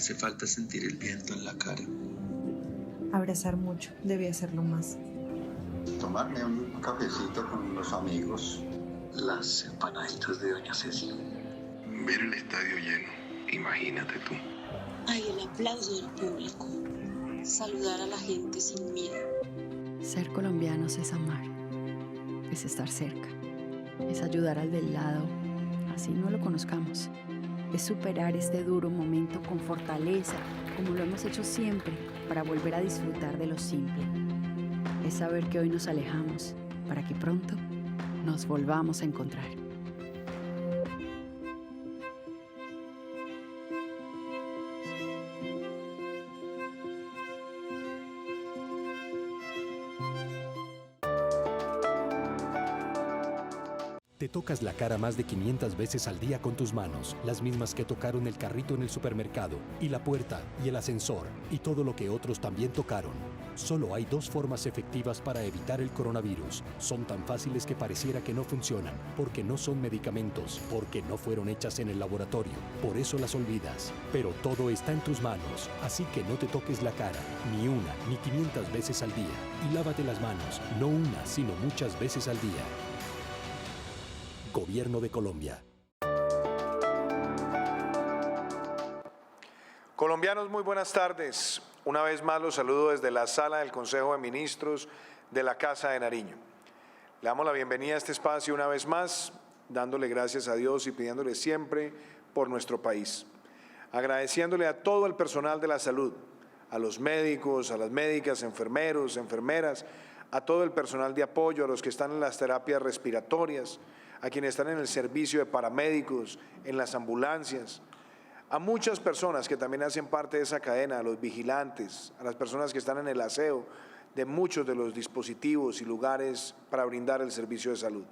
hace falta sentir el viento en la cara. Abrazar mucho, debí hacerlo más. Tomarme un cafecito con los amigos. Las empanaditas de Doña Ceci. Ver el estadio lleno, imagínate tú. Ay, el aplauso del público. Saludar a la gente sin miedo. Ser colombianos es amar, es estar cerca, es ayudar al del lado, así no lo conozcamos. Es superar este duro momento con fortaleza, como lo hemos hecho siempre, para volver a disfrutar de lo simple. Es saber que hoy nos alejamos, para que pronto nos volvamos a encontrar. Te tocas la cara más de 500 veces al día con tus manos, las mismas que tocaron el carrito en el supermercado, y la puerta, y el ascensor, y todo lo que otros también tocaron. Solo hay 2 formas efectivas para evitar el coronavirus. Son tan fáciles que pareciera que no funcionan, porque no son medicamentos, porque no fueron hechas en el laboratorio. Por eso las olvidas. Pero todo está en tus manos, así que no te toques la cara, ni una, ni 500 veces al día. Y lávate las manos, no una, sino muchas veces al día. Gobierno de Colombia. Colombianos, muy buenas tardes. Una vez más los saludo desde la sala del Consejo de Ministros de la Casa de Nariño. Le damos la bienvenida a este espacio una vez más, dándole gracias a Dios y pidiéndole siempre por nuestro país. Agradeciéndole a todo el personal de la salud, a los médicos, a las médicas, enfermeros, enfermeras, a todo el personal de apoyo, a los que están en las terapias respiratorias, a quienes están en el servicio de paramédicos, en las ambulancias, a muchas personas que también hacen parte de esa cadena, a los vigilantes, a las personas que están en el aseo de muchos de los dispositivos y lugares para brindar el servicio de salud.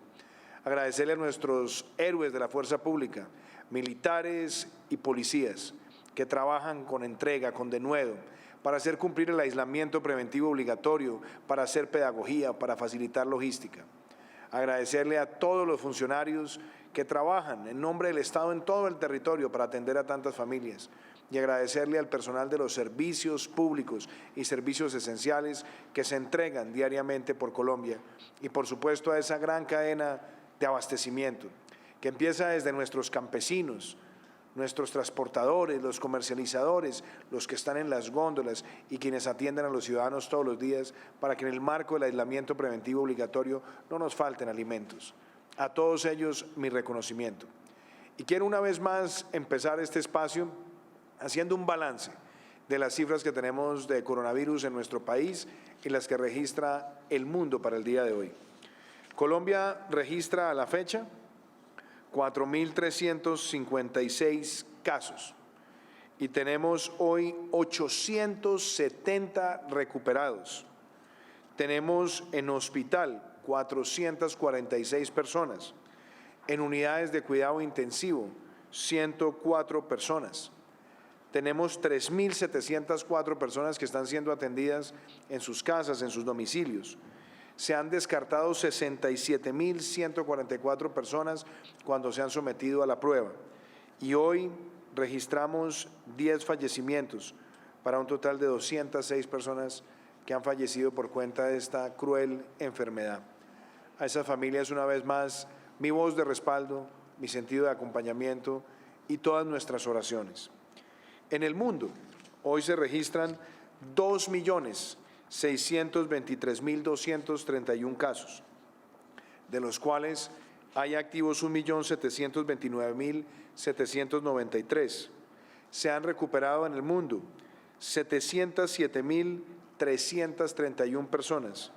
Agradecerle a nuestros héroes de la fuerza pública, militares y policías, que trabajan con entrega, con denuedo, para hacer cumplir el aislamiento preventivo obligatorio, para hacer pedagogía, para facilitar logística. Agradecerle a todos los funcionarios que trabajan en nombre del Estado en todo el territorio para atender a tantas familias y agradecerle al personal de los servicios públicos y servicios esenciales que se entregan diariamente por Colombia y por supuesto a esa gran cadena de abastecimiento que empieza desde nuestros campesinos, nuestros transportadores, los comercializadores, los que están en las góndolas y quienes atienden a los ciudadanos todos los días para que en el marco del aislamiento preventivo obligatorio no nos falten alimentos. A todos ellos mi reconocimiento. Y quiero una vez más empezar este espacio haciendo un balance de las cifras que tenemos de coronavirus en nuestro país y las que registra el mundo para el día de hoy. Colombia registra a la fecha 4.356 casos y tenemos hoy 870 recuperados. Tenemos en hospital 446 personas, en unidades de cuidado intensivo 104 personas. Tenemos 3.704 personas que están siendo atendidas en sus casas, en sus domicilios. Se han descartado 67.144 personas cuando se han sometido a la prueba. Y hoy registramos 10 fallecimientos para un total de 206 personas que han fallecido por cuenta de esta cruel enfermedad. A esas familias, una vez más, mi voz de respaldo, mi sentido de acompañamiento y todas nuestras oraciones. En el mundo, hoy se registran 2.623.231 casos, de los cuales hay activos 1.729.793. Se han recuperado en el mundo 707.331 personas.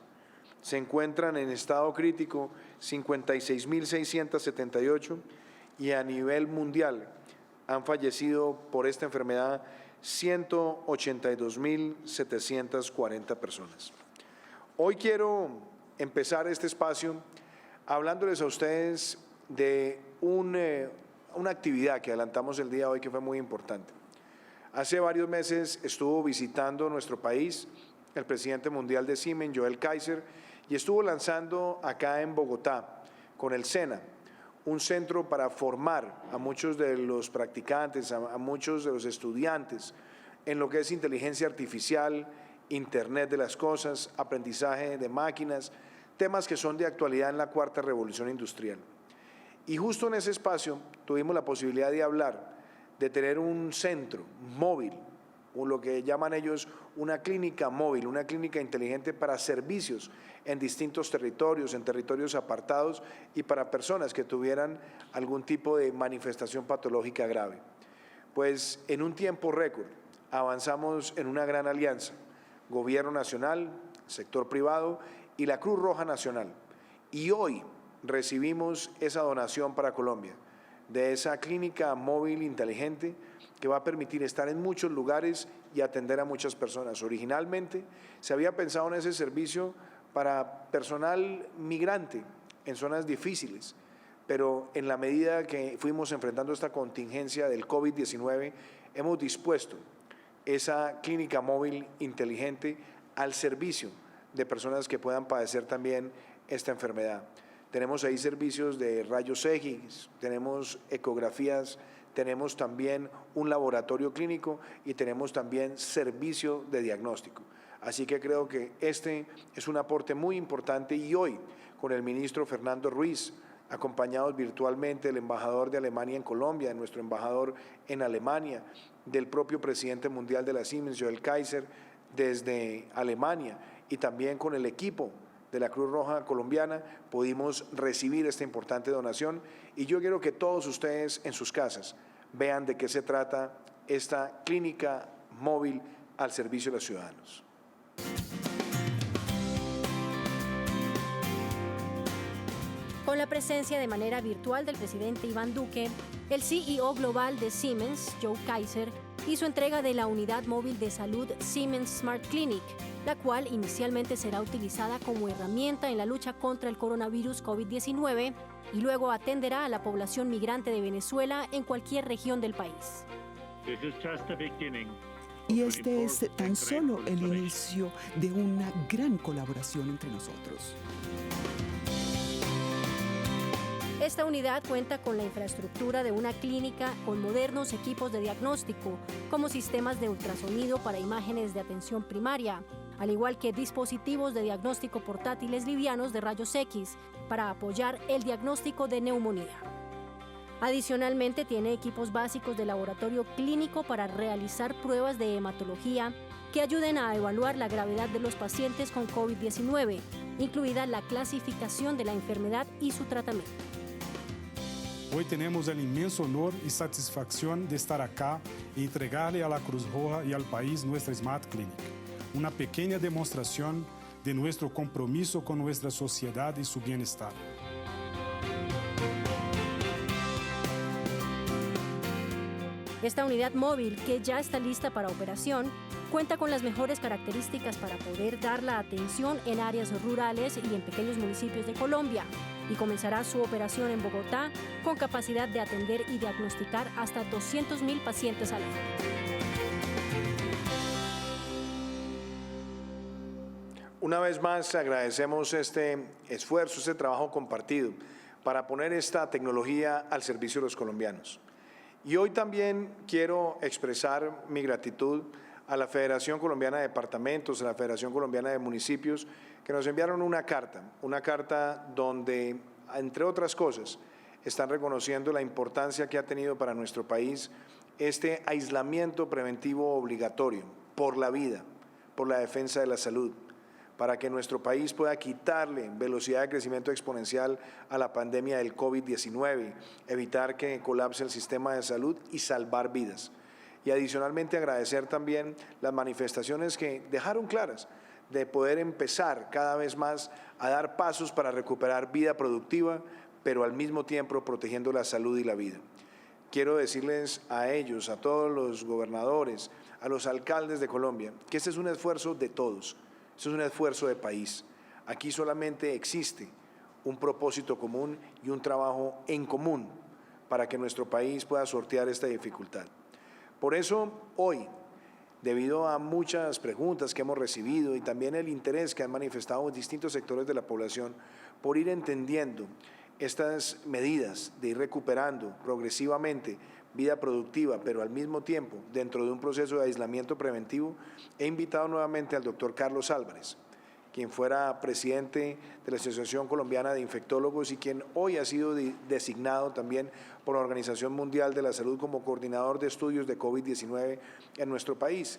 Se encuentran en estado crítico 56.678 y a nivel mundial han fallecido por esta enfermedad 182.740 personas. Hoy quiero empezar este espacio hablándoles a ustedes de una actividad que adelantamos el día de hoy que fue muy importante. Hace varios meses estuvo visitando nuestro país el presidente mundial de Siemens, Joel Kaiser, y estuvo lanzando acá en Bogotá, con el SENA, un centro para formar a muchos de los practicantes, a muchos de los estudiantes en lo que es inteligencia artificial, Internet de las cosas, aprendizaje de máquinas, temas que son de actualidad en la cuarta revolución industrial. Y justo en ese espacio tuvimos la posibilidad de hablar, de tener un centro móvil, o lo que llaman ellos una clínica móvil, una clínica inteligente para servicios en distintos territorios, en territorios apartados y para personas que tuvieran algún tipo de manifestación patológica grave. Pues en un tiempo récord avanzamos en una gran alianza, Gobierno Nacional, sector privado y la Cruz Roja Nacional. Y hoy recibimos esa donación para Colombia, de esa clínica móvil inteligente que va a permitir estar en muchos lugares y atender a muchas personas. Originalmente se había pensado en ese servicio para personal migrante en zonas difíciles, pero en la medida que fuimos enfrentando esta contingencia del COVID-19, hemos dispuesto esa clínica móvil inteligente al servicio de personas que puedan padecer también esta enfermedad. Tenemos ahí servicios de rayos X, tenemos ecografías, tenemos también un laboratorio clínico y tenemos también servicio de diagnóstico. Así que creo que este es un aporte muy importante y hoy con el ministro Fernando Ruiz, acompañados virtualmente del embajador de Alemania en Colombia, de nuestro embajador en Alemania, del propio presidente mundial de la Siemens, Joel Kaiser, desde Alemania, y también con el equipo de la Cruz Roja colombiana, pudimos recibir esta importante donación y yo quiero que todos ustedes en sus casas vean de qué se trata esta clínica móvil al servicio de los ciudadanos. Con la presencia de manera virtual del presidente Iván Duque, el CEO global de Siemens, Joe Kaiser, hizo entrega de la unidad móvil de salud Siemens Smart Clinic, la cual inicialmente será utilizada como herramienta en la lucha contra el coronavirus COVID-19 y luego atenderá a la población migrante de Venezuela en cualquier región del país. Y este es tan solo el inicio de una gran colaboración entre nosotros. Esta unidad cuenta con la infraestructura de una clínica con modernos equipos de diagnóstico, como sistemas de ultrasonido para imágenes de atención primaria, al igual que dispositivos de diagnóstico portátiles livianos de rayos X para apoyar el diagnóstico de neumonía. Adicionalmente, tiene equipos básicos de laboratorio clínico para realizar pruebas de hematología que ayuden a evaluar la gravedad de los pacientes con COVID-19, incluida la clasificación de la enfermedad y su tratamiento. Hoy tenemos el inmenso honor y satisfacción de estar acá y entregarle a la Cruz Roja y al país nuestra Smart Clinic, una pequeña demostración de nuestro compromiso con nuestra sociedad y su bienestar. Esta unidad móvil, que ya está lista para operación, cuenta con las mejores características para poder dar la atención en áreas rurales y en pequeños municipios de Colombia, y comenzará su operación en Bogotá con capacidad de atender y diagnosticar hasta 200,000 pacientes al año. Una vez más agradecemos este esfuerzo, este trabajo compartido para poner esta tecnología al servicio de los colombianos. Y hoy también quiero expresar mi gratitud a la Federación Colombiana de Departamentos, a la Federación Colombiana de Municipios, que nos enviaron una carta donde, entre otras cosas, están reconociendo la importancia que ha tenido para nuestro país este aislamiento preventivo obligatorio por la vida, por la defensa de la salud, para que nuestro país pueda quitarle velocidad de crecimiento exponencial a la pandemia del COVID-19, evitar que colapse el sistema de salud y salvar vidas. Y adicionalmente agradecer también las manifestaciones que dejaron claras de poder empezar cada vez más a dar pasos para recuperar vida productiva, pero al mismo tiempo protegiendo la salud y la vida. Quiero decirles a ellos, a todos los gobernadores, a los alcaldes de Colombia, que este es un esfuerzo de todos, este es un esfuerzo de país. Aquí solamente existe un propósito común y un trabajo en común para que nuestro país pueda sortear esta dificultad. Por eso, hoy, debido a muchas preguntas que hemos recibido y también el interés que han manifestado distintos sectores de la población por ir entendiendo estas medidas de ir recuperando progresivamente vida productiva, pero al mismo tiempo dentro de un proceso de aislamiento preventivo, he invitado nuevamente al doctor Carlos Álvarez, quien fuera presidente de la Asociación Colombiana de Infectólogos y quien hoy ha sido designado también por la Organización Mundial de la Salud como coordinador de estudios de COVID-19 en nuestro país.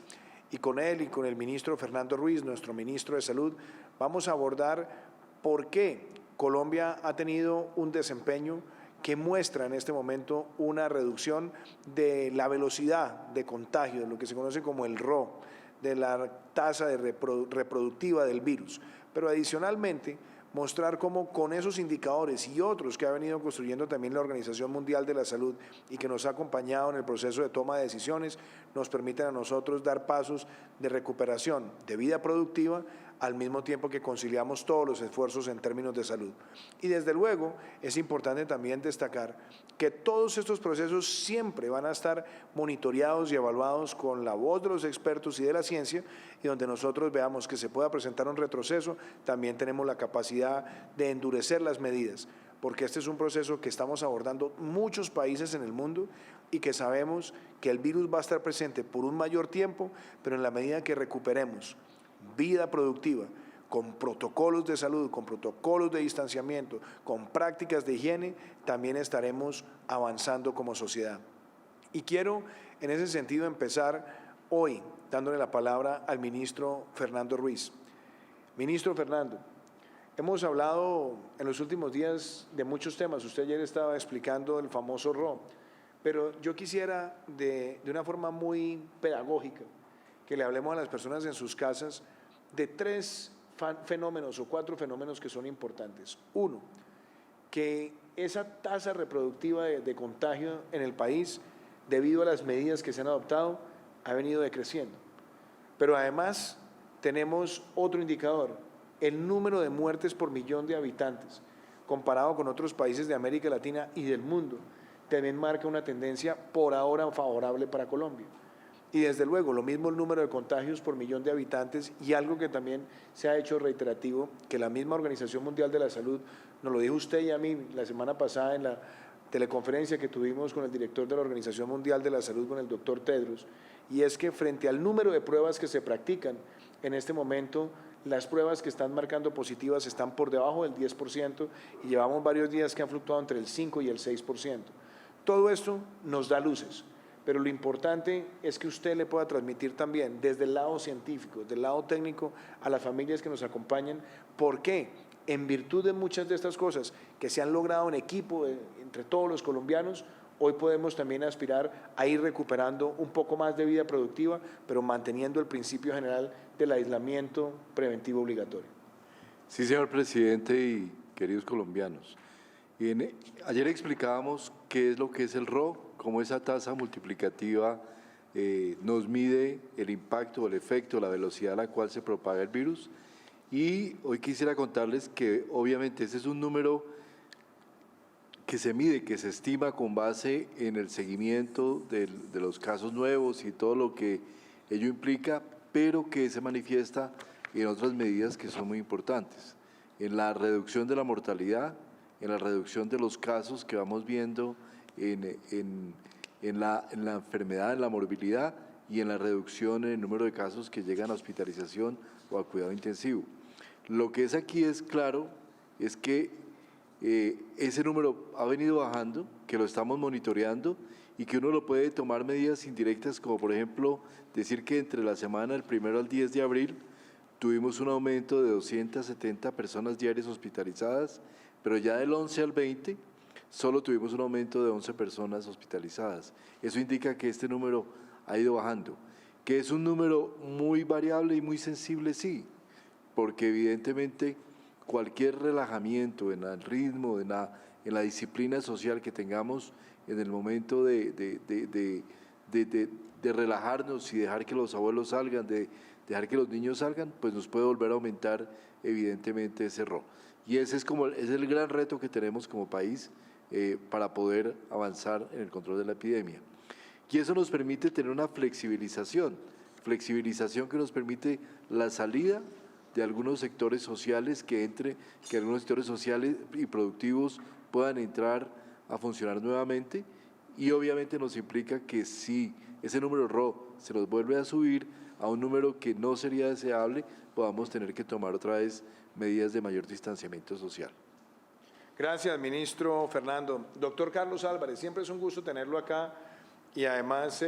Y con él y con el ministro Fernando Ruiz, nuestro ministro de Salud, vamos a abordar por qué Colombia ha tenido un desempeño que muestra en este momento una reducción de la velocidad de contagio, lo que se conoce como el RO, de la tasa reproductiva del virus. Pero adicionalmente, mostrar cómo con esos indicadores y otros que ha venido construyendo también la Organización Mundial de la Salud y que nos ha acompañado en el proceso de toma de decisiones, nos permiten a nosotros dar pasos de recuperación de vida productiva al mismo tiempo que conciliamos todos los esfuerzos en términos de salud. Y desde luego es importante también destacar que todos estos procesos siempre van a estar monitoreados y evaluados con la voz de los expertos y de la ciencia, y donde nosotros veamos que se pueda presentar un retroceso, también tenemos la capacidad de endurecer las medidas, porque este es un proceso que estamos abordando muchos países en el mundo y que sabemos que el virus va a estar presente por un mayor tiempo, pero en la medida que recuperemos vida productiva, con protocolos de salud, con protocolos de distanciamiento, con prácticas de higiene, también estaremos avanzando como sociedad. Y quiero en ese sentido empezar hoy dándole la palabra al ministro Fernando Ruiz. Ministro Fernando, hemos hablado en los últimos días de muchos temas. Usted ayer estaba explicando el famoso RO, pero yo quisiera de una forma muy pedagógica que le hablemos a las personas en sus casas de 3 fenómenos o 4 fenómenos que son importantes. Uno, que esa tasa reproductiva de contagio en el país, debido a las medidas que se han adoptado, ha venido decreciendo. Pero además tenemos otro indicador, el número de muertes por millón de habitantes, comparado con otros países de América Latina y del mundo, también marca una tendencia por ahora favorable para Colombia. Y desde luego, lo mismo el número de contagios por millón de habitantes, y algo que también se ha hecho reiterativo, que la misma Organización Mundial de la Salud, nos lo dijo usted y a mí la semana pasada en la teleconferencia que tuvimos con el director de la Organización Mundial de la Salud, con el doctor Tedros, y es que frente al número de pruebas que se practican, en este momento las pruebas que están marcando positivas están por debajo del 10% y llevamos varios días que han fluctuado entre el 5 y el 6%. Todo esto nos da luces. Pero lo importante es que usted le pueda transmitir también desde el lado científico, desde el lado técnico, a las familias que nos acompañan, por qué, en virtud de muchas de estas cosas que se han logrado en equipo entre todos los colombianos, hoy podemos también aspirar a ir recuperando un poco más de vida productiva, pero manteniendo el principio general del aislamiento preventivo obligatorio. Sí, señor presidente y queridos colombianos. Ayer explicábamos qué es lo que es el RO, cómo esa tasa multiplicativa nos mide el impacto, el efecto, la velocidad a la cual se propaga el virus. Y hoy quisiera contarles que obviamente ese es un número que se mide, que se estima con base en el seguimiento de los casos nuevos y todo lo que ello implica, pero que se manifiesta en otras medidas que son muy importantes, en la reducción de la mortalidad, en la reducción de los casos que vamos viendo en la enfermedad, en la morbilidad y en la reducción en el número de casos que llegan a hospitalización o a cuidado intensivo. Lo que es aquí es claro es que ese número ha venido bajando, que lo estamos monitoreando y que uno lo puede tomar medidas indirectas, como por ejemplo decir que entre la semana del 1 al 10 de abril tuvimos un aumento de 270 personas diarias hospitalizadas, pero ya del 11 al 20 solo tuvimos un aumento de 11 personas hospitalizadas. Eso indica que este número ha ido bajando, que es un número muy variable y muy sensible, sí, porque evidentemente cualquier relajamiento en el ritmo, en la disciplina social que tengamos en el momento de relajarnos y dejar que los abuelos salgan, de dejar que los niños salgan, pues nos puede volver a aumentar evidentemente ese RO. Y ese es el gran reto que tenemos como país para poder avanzar en el control de la epidemia. Y eso nos permite tener una flexibilización que nos permite la salida de algunos sectores sociales que algunos sectores sociales y productivos puedan entrar a funcionar nuevamente, y obviamente nos implica que si ese número RO se nos vuelve a subir a un número que no sería deseable, podamos tener que tomar otra vez medidas de mayor distanciamiento social. Gracias, ministro Fernando. Doctor Carlos Álvarez, siempre es un gusto tenerlo acá y además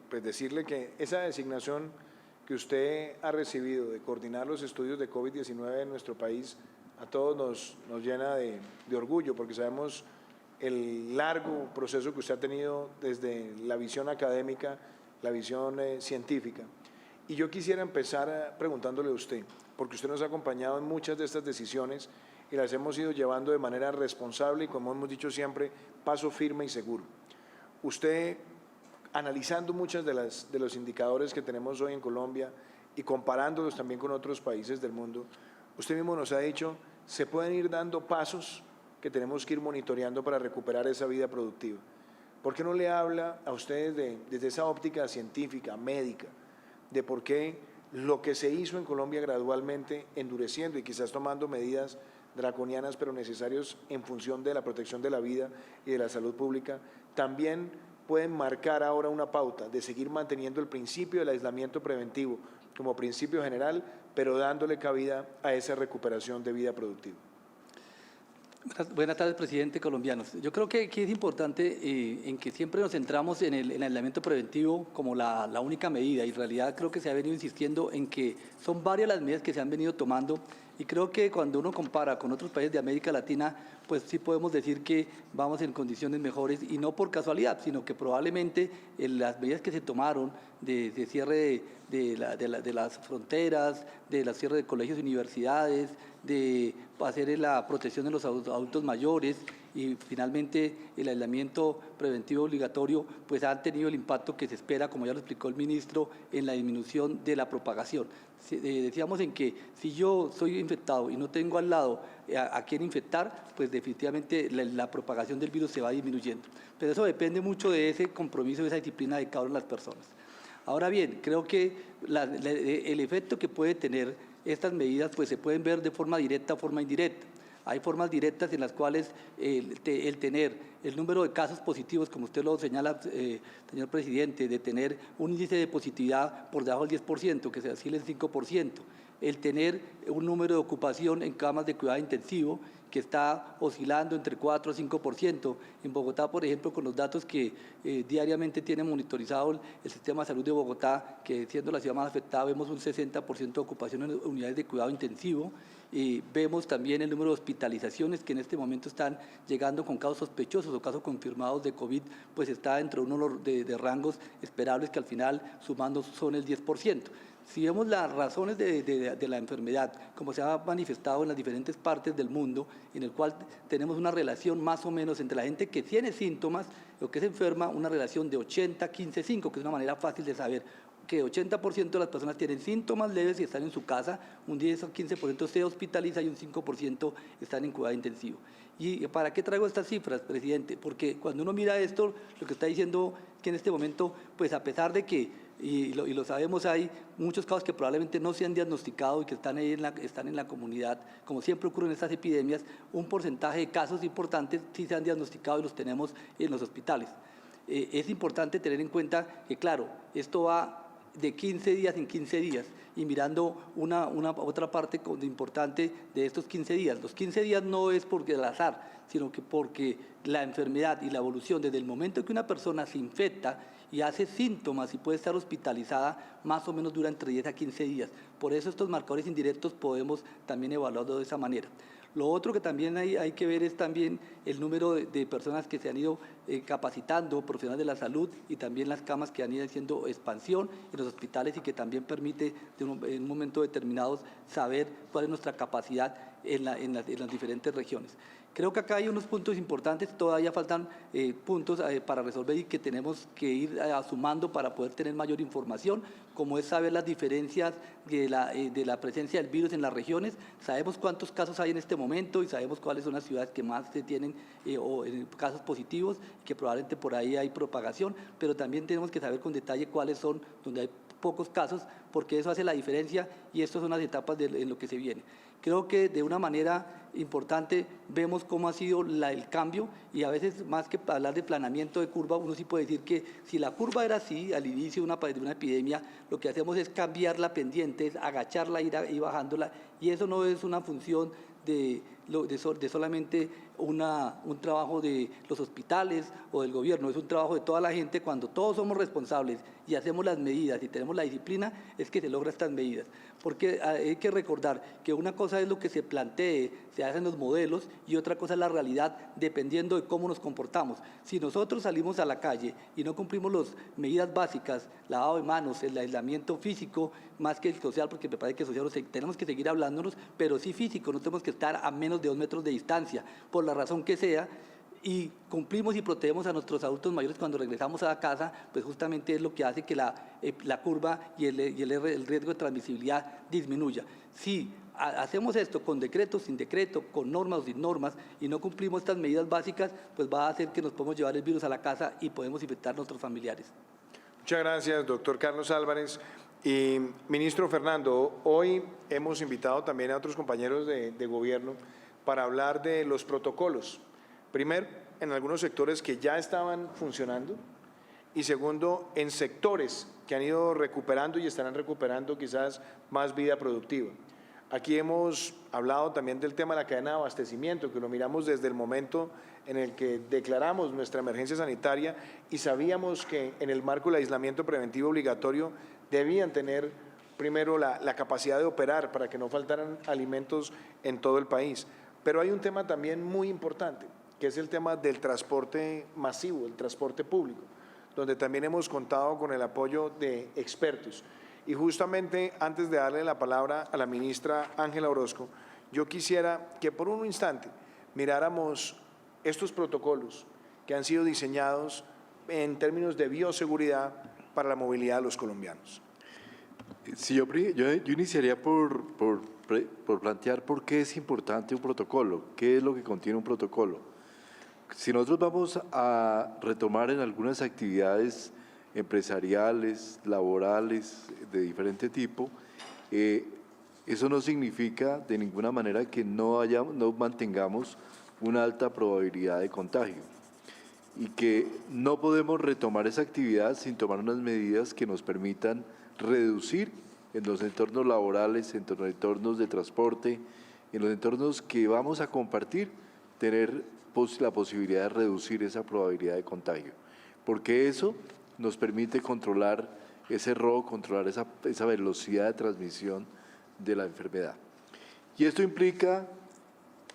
pues decirle que esa designación que usted ha recibido de coordinar los estudios de COVID-19 en nuestro país a todos nos llena de orgullo, porque sabemos el largo proceso que usted ha tenido desde la visión académica, la visión científica. Y yo quisiera empezar preguntándole a usted, porque usted nos ha acompañado en muchas de estas decisiones y las hemos ido llevando de manera responsable y, como hemos dicho siempre, paso firme y seguro. Usted, analizando muchos de los indicadores que tenemos hoy en Colombia y comparándolos también con otros países del mundo, usted mismo nos ha dicho, se pueden ir dando pasos que tenemos que ir monitoreando para recuperar esa vida productiva. ¿Por qué no le habla a ustedes desde esa óptica científica, médica, de por qué lo que se hizo en Colombia gradualmente endureciendo y quizás tomando medidas draconianas pero necesarias en función de la protección de la vida y de la salud pública, también pueden marcar ahora una pauta de seguir manteniendo el principio del aislamiento preventivo como principio general, pero dándole cabida a esa recuperación de vida productiva? Buenas tardes, presidente, colombianos. Yo creo que aquí es importante en que siempre nos centramos en el aislamiento preventivo como la única medida, y en realidad creo que se ha venido insistiendo en que son varias las medidas que se han venido tomando, y creo que cuando uno compara con otros países de América Latina, pues sí podemos decir que vamos en condiciones mejores, y no por casualidad, sino que probablemente las medidas que se tomaron de cierre de las fronteras, de cierre de colegios y universidades, de hacer la protección de los adultos mayores y finalmente el aislamiento preventivo obligatorio, pues han tenido el impacto que se espera, como ya lo explicó el ministro, en la disminución de la propagación. Decíamos en que si yo soy infectado y no tengo al lado a quien infectar, pues definitivamente la propagación del virus se va disminuyendo. Pero eso depende mucho de ese compromiso, de esa disciplina de cada una de las personas. Ahora bien, creo que el efecto que puede tener estas medidas pues se pueden ver de forma directa o forma indirecta. Hay formas directas en las cuales el tener el número de casos positivos, como usted lo señala, señor presidente, de tener un índice de positividad por debajo del 10%, que se oscila el 5%, el tener un número de ocupación en camas de cuidado intensivo que está oscilando entre 4 a 5%. En Bogotá, por ejemplo, con los datos que diariamente tiene monitorizado el sistema de salud de Bogotá, que siendo la ciudad más afectada, vemos un 60% de ocupación en unidades de cuidado intensivo. Y vemos también el número de hospitalizaciones que en este momento están llegando con casos sospechosos o casos confirmados de COVID, pues está dentro de uno de rangos esperables que al final sumando son el 10%. Si vemos las razones de la enfermedad, como se ha manifestado en las diferentes partes del mundo, en el cual tenemos una relación más o menos entre la gente que tiene síntomas o que se enferma, una relación de 80-15-5, que es una manera fácil de saber que 80% de las personas tienen síntomas leves y están en su casa, un 10 o 15% se hospitaliza y un 5% están en cuidado intensivo. ¿Y para qué traigo estas cifras, presidente? Porque cuando uno mira esto, lo que está diciendo que en este momento, pues a pesar de que, y lo sabemos, hay muchos casos que probablemente no se han diagnosticado y que están ahí están en la comunidad, como siempre ocurre en estas epidemias, un porcentaje de casos importantes sí se han diagnosticado y los tenemos en los hospitales. Es importante tener en cuenta que, claro, esto va de 15 días en 15 días, y mirando otra parte importante de estos 15 días. Los 15 días no es porque al azar, sino que porque la enfermedad y la evolución, desde el momento que una persona se infecta y hace síntomas y puede estar hospitalizada, más o menos dura entre 10 a 15 días. Por eso estos marcadores indirectos podemos también evaluarlos de esa manera. Lo otro que también hay que ver es también el número de personas que se han ido capacitando, profesionales de la salud, y también las camas que han ido haciendo expansión en los hospitales y que también permite en un momento determinado saber cuál es nuestra capacidad en las diferentes regiones. Creo que acá hay unos puntos importantes, todavía faltan puntos para resolver y que tenemos que ir sumando para poder tener mayor información, como es saber las diferencias de la presencia del virus en las regiones. Sabemos cuántos casos hay en este momento y sabemos cuáles son las ciudades que más se tienen casos positivos, que probablemente por ahí hay propagación, pero también tenemos que saber con detalle cuáles son donde hay pocos casos, porque eso hace la diferencia y estas son las etapas en lo que se viene. Creo que de una manera importante vemos cómo ha sido el cambio y a veces más que hablar de planeamiento de curva, uno sí puede decir que si la curva era así al inicio de una epidemia, lo que hacemos es cambiar la pendiente, es agacharla, ir bajándola, y eso no es una función de solamente un trabajo de los hospitales o del gobierno, es un trabajo de toda la gente. Cuando todos somos responsables y hacemos las medidas y tenemos la disciplina, es que se logran estas medidas. Porque hay que recordar que una cosa es lo que se plantee, se hacen los modelos, y otra cosa es la realidad, dependiendo de cómo nos comportamos. Si nosotros salimos a la calle y no cumplimos las medidas básicas, lavado de manos, el aislamiento físico, más que el social, porque me parece que el social tenemos que seguir hablándonos, pero sí físico, no tenemos que estar a menos de 2 metros de distancia, por la razón que sea, y cumplimos y protegemos a nuestros adultos mayores cuando regresamos a la casa, pues justamente es lo que hace que la curva y el riesgo de transmisibilidad disminuya. Si hacemos esto con decreto, sin decreto, con normas o sin normas, y no cumplimos estas medidas básicas, pues va a hacer que nos podamos llevar el virus a la casa y podemos infectar a nuestros familiares. Muchas gracias, doctor Carlos Álvarez. Y ministro Fernando, hoy hemos invitado también a otros compañeros de gobierno para hablar de los protocolos. Primero, en algunos sectores que ya estaban funcionando, y segundo, en sectores que han ido recuperando y estarán recuperando quizás más vida productiva. Aquí hemos hablado también del tema de la cadena de abastecimiento, que lo miramos desde el momento en el que declaramos nuestra emergencia sanitaria y sabíamos que en el marco del aislamiento preventivo obligatorio debían tener primero la capacidad de operar para que no faltaran alimentos en todo el país. Pero hay un tema también muy importante, que es el tema del transporte masivo, el transporte público, donde también hemos contado con el apoyo de expertos. Y justamente antes de darle la palabra a la ministra Ángela Orozco, yo quisiera que por un instante miráramos estos protocolos que han sido diseñados en términos de bioseguridad para la movilidad de los colombianos. Sí, yo iniciaría por plantear por qué es importante un protocolo, qué es lo que contiene un protocolo. Si nosotros vamos a retomar en algunas actividades empresariales, laborales, de diferente tipo, eso no significa de ninguna manera que no mantengamos una alta probabilidad de contagio y que no podemos retomar esa actividad sin tomar unas medidas que nos permitan reducir en los entornos laborales, en los entornos de transporte, en los entornos que vamos a compartir, tener la posibilidad de reducir esa probabilidad de contagio, porque eso nos permite controlar ese robo, controlar esa velocidad de transmisión de la enfermedad. Y esto implica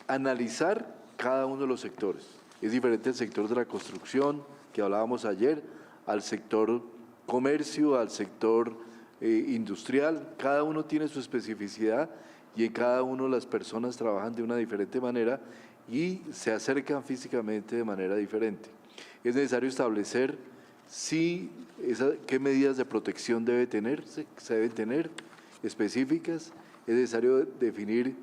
analizar cada uno de los sectores. Es diferente el sector de la construcción, que hablábamos ayer, al sector comercio, al sector industrial. Cada uno tiene su especificidad y en cada uno las personas trabajan de una diferente manera y se acercan físicamente de manera diferente. Es necesario establecer qué medidas de protección se deben tener específicas. Es necesario definir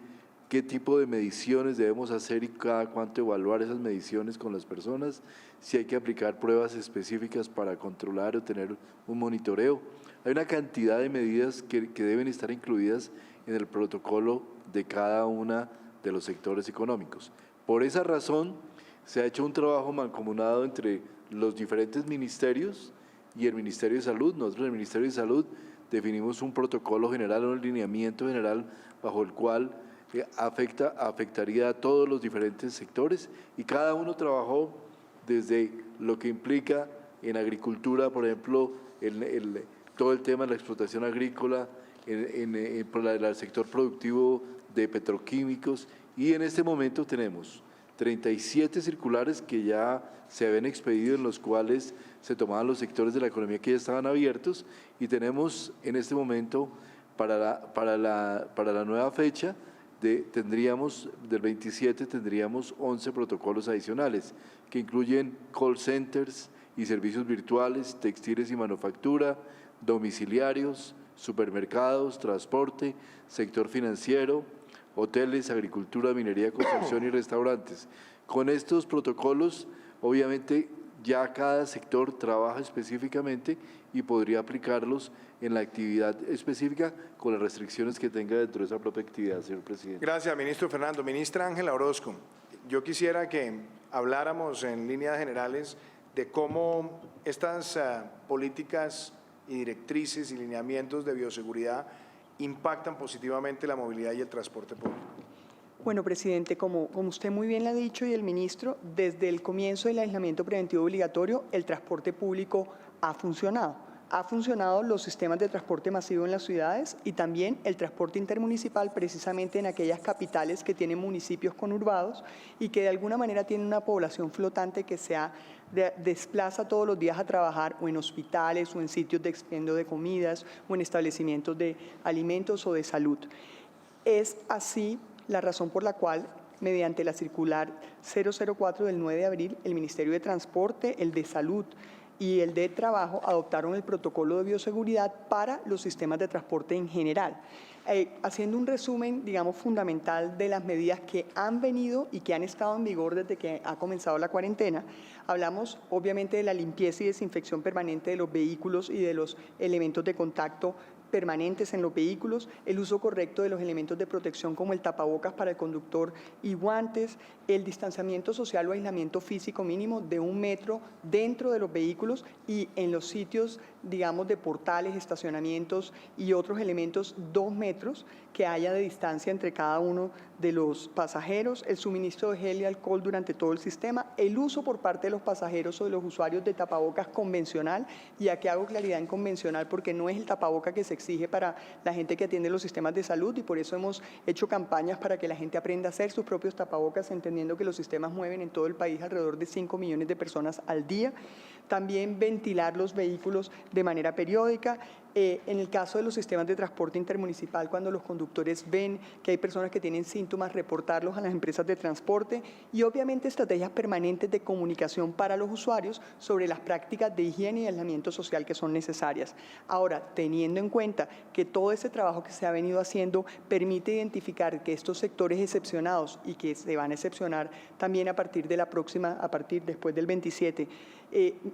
qué tipo de mediciones debemos hacer y cada cuánto evaluar esas mediciones con las personas, si hay que aplicar pruebas específicas para controlar o tener un monitoreo. Hay una cantidad de medidas que deben estar incluidas en el protocolo de cada uno de los sectores económicos. Por esa razón, se ha hecho un trabajo mancomunado entre los diferentes ministerios y el Ministerio de Salud. Nosotros en el Ministerio de Salud definimos un protocolo general, un alineamiento general bajo el cual afectaría a todos los diferentes sectores y cada uno trabajó desde lo que implica en agricultura, por ejemplo, todo el tema de la explotación agrícola, en el sector productivo de petroquímicos, y en este momento tenemos 37 circulares que ya se habían expedido, en los cuales se tomaban los sectores de la economía que ya estaban abiertos, y tenemos en este momento para la nueva fecha del 27 tendríamos 11 protocolos adicionales que incluyen call centers y servicios virtuales, textiles y manufactura, domiciliarios, supermercados, transporte, sector financiero, hoteles, agricultura, minería, construcción y restaurantes. Con estos protocolos, obviamente, ya cada sector trabaja específicamente y podría aplicarlos en la actividad específica con las restricciones que tenga dentro de esa propia actividad, señor presidente. Gracias, ministro Fernando. Ministra Ángela Orozco, yo quisiera que habláramos en líneas generales de cómo estas políticas y directrices y lineamientos de bioseguridad impactan positivamente la movilidad y el transporte público. Bueno, presidente, como usted muy bien lo ha dicho y el ministro, desde el comienzo del aislamiento preventivo obligatorio, el transporte público ha funcionado. Ha funcionado los sistemas de transporte masivo en las ciudades y también el transporte intermunicipal precisamente en aquellas capitales que tienen municipios conurbados y que de alguna manera tienen una población flotante que desplaza todos los días a trabajar o en hospitales o en sitios de expendio de comidas o en establecimientos de alimentos o de salud. Es así la razón por la cual, mediante la circular 004 del 9 de abril, el Ministerio de Transporte, el de Salud y el de Trabajo adoptaron el protocolo de bioseguridad para los sistemas de transporte en general. Haciendo un resumen, digamos, fundamental de las medidas que han venido y que han estado en vigor desde que ha comenzado la cuarentena, hablamos obviamente de la limpieza y desinfección permanente de los vehículos y de los elementos de contacto permanentes en los vehículos, el uso correcto de los elementos de protección como el tapabocas para el conductor y guantes, el distanciamiento social o aislamiento físico mínimo de 1 metro dentro de los vehículos y en los sitios, digamos, de portales, estacionamientos y otros elementos 2 metros que haya de distancia entre cada uno de los pasajeros, el suministro de gel y alcohol durante todo el sistema, el uso por parte de los pasajeros o de los usuarios de tapabocas convencional, y aquí hago claridad en convencional porque no es el tapaboca que se exige para la gente que atiende los sistemas de salud y por eso hemos hecho campañas para que la gente aprenda a hacer sus propios tapabocas, entendiendo que los sistemas mueven en todo el país alrededor de 5 millones de personas al día. También ventilar los vehículos de manera periódica. En el caso de los sistemas de transporte intermunicipal, cuando los conductores ven que hay personas que tienen síntomas, reportarlos a las empresas de transporte y obviamente estrategias permanentes de comunicación para los usuarios sobre las prácticas de higiene y aislamiento social que son necesarias. Ahora, teniendo en cuenta que todo ese trabajo que se ha venido haciendo permite identificar que estos sectores excepcionados y que se van a excepcionar también a partir después del 27,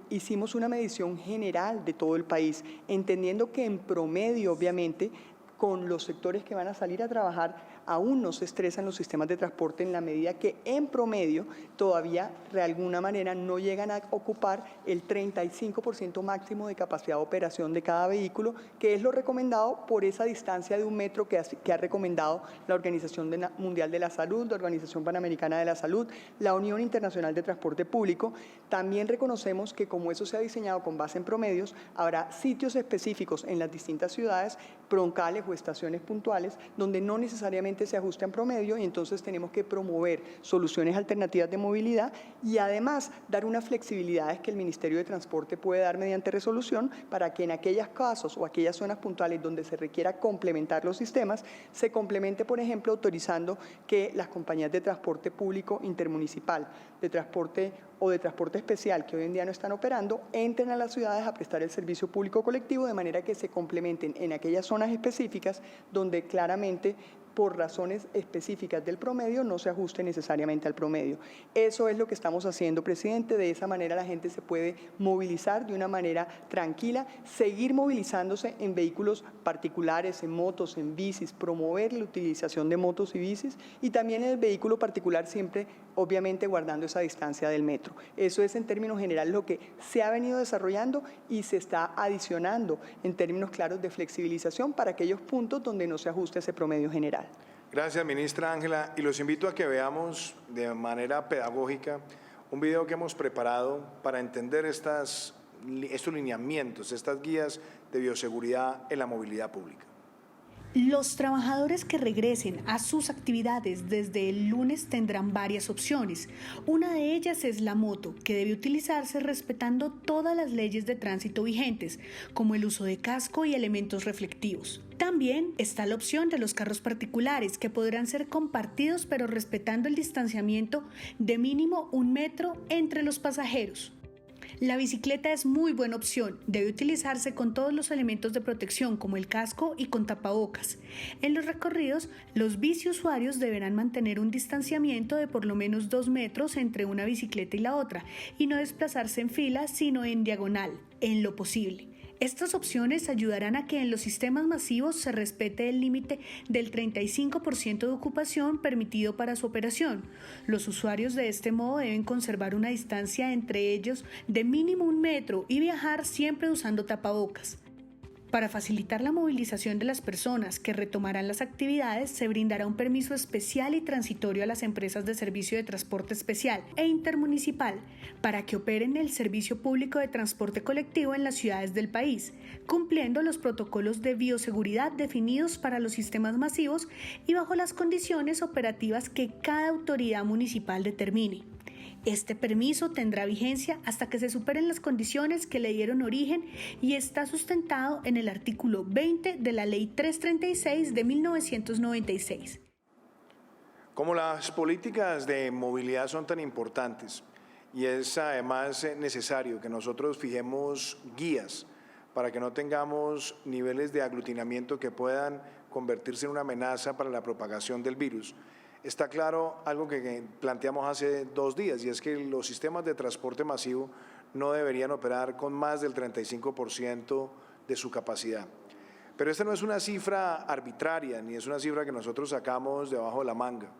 hicimos una medición general de todo el país, entendiendo que en promedio, obviamente, con los sectores que van a salir a trabajar, aún no se estresan los sistemas de transporte en la medida que en promedio todavía de alguna manera no llegan a ocupar el 35% máximo de capacidad de operación de cada vehículo, que es lo recomendado por esa distancia de 1 metro que ha recomendado la Organización Mundial de la Salud, la Organización Panamericana de la Salud, la Unión Internacional de Transporte Público. También reconocemos que como eso se ha diseñado con base en promedios, habrá sitios específicos en las distintas ciudades, broncales o estaciones puntuales, donde no necesariamente se ajuste en promedio y entonces tenemos que promover soluciones alternativas de movilidad y además dar unas flexibilidades que el Ministerio de Transporte puede dar mediante resolución para que en aquellos casos o aquellas zonas puntuales donde se requiera complementar los sistemas, se complemente, por ejemplo, autorizando que las compañías de transporte público intermunicipal, de transporte o de transporte especial que hoy en día no están operando, entren a las ciudades a prestar el servicio público colectivo de manera que se complementen en aquellas zonas específicas donde claramente por razones específicas del promedio no se ajuste necesariamente al promedio. Eso es lo que estamos haciendo, presidente. De esa manera la gente se puede movilizar de una manera tranquila, seguir movilizándose en vehículos particulares, en motos, en bicis, promover la utilización de motos y bicis y también en el vehículo particular siempre, obviamente, guardando esa distancia del metro. Eso es en términos generales lo que se ha venido desarrollando y se está adicionando en términos claros de flexibilización para aquellos puntos donde no se ajuste ese promedio general. Gracias, ministra Ángela. Y los invito a que veamos de manera pedagógica un video que hemos preparado para entender estos lineamientos, estas guías de bioseguridad en la movilidad pública. Los trabajadores que regresen a sus actividades desde el lunes tendrán varias opciones. Una de ellas es la moto, que debe utilizarse respetando todas las leyes de tránsito vigentes, como el uso de casco y elementos reflectivos. También está la opción de los carros particulares, que podrán ser compartidos pero respetando el distanciamiento de mínimo 1 metro entre los pasajeros. La bicicleta es muy buena opción, debe utilizarse con todos los elementos de protección como el casco y con tapabocas. En los recorridos, los biciusuarios deberán mantener un distanciamiento de por lo menos 2 metros entre una bicicleta y la otra y no desplazarse en fila sino en diagonal, en lo posible. Estas opciones ayudarán a que en los sistemas masivos se respete el límite del 35% de ocupación permitido para su operación. Los usuarios de este modo deben conservar una distancia entre ellos de mínimo 1 metro y viajar siempre usando tapabocas. Para facilitar la movilización de las personas que retomarán las actividades, se brindará un permiso especial y transitorio a las empresas de servicio de transporte especial e intermunicipal para que operen el servicio público de transporte colectivo en las ciudades del país, cumpliendo los protocolos de bioseguridad definidos para los sistemas masivos y bajo las condiciones operativas que cada autoridad municipal determine. Este permiso tendrá vigencia hasta que se superen las condiciones que le dieron origen y está sustentado en el artículo 20 de la Ley 336 de 1996. Como las políticas de movilidad son tan importantes y es además necesario que nosotros fijemos guías para que no tengamos niveles de aglutinamiento que puedan convertirse en una amenaza para la propagación del virus, está claro algo que planteamos hace 2 días y es que los sistemas de transporte masivo no deberían operar con más del 35% de su capacidad. Pero esta no es una cifra arbitraria ni es una cifra que nosotros sacamos debajo de la manga.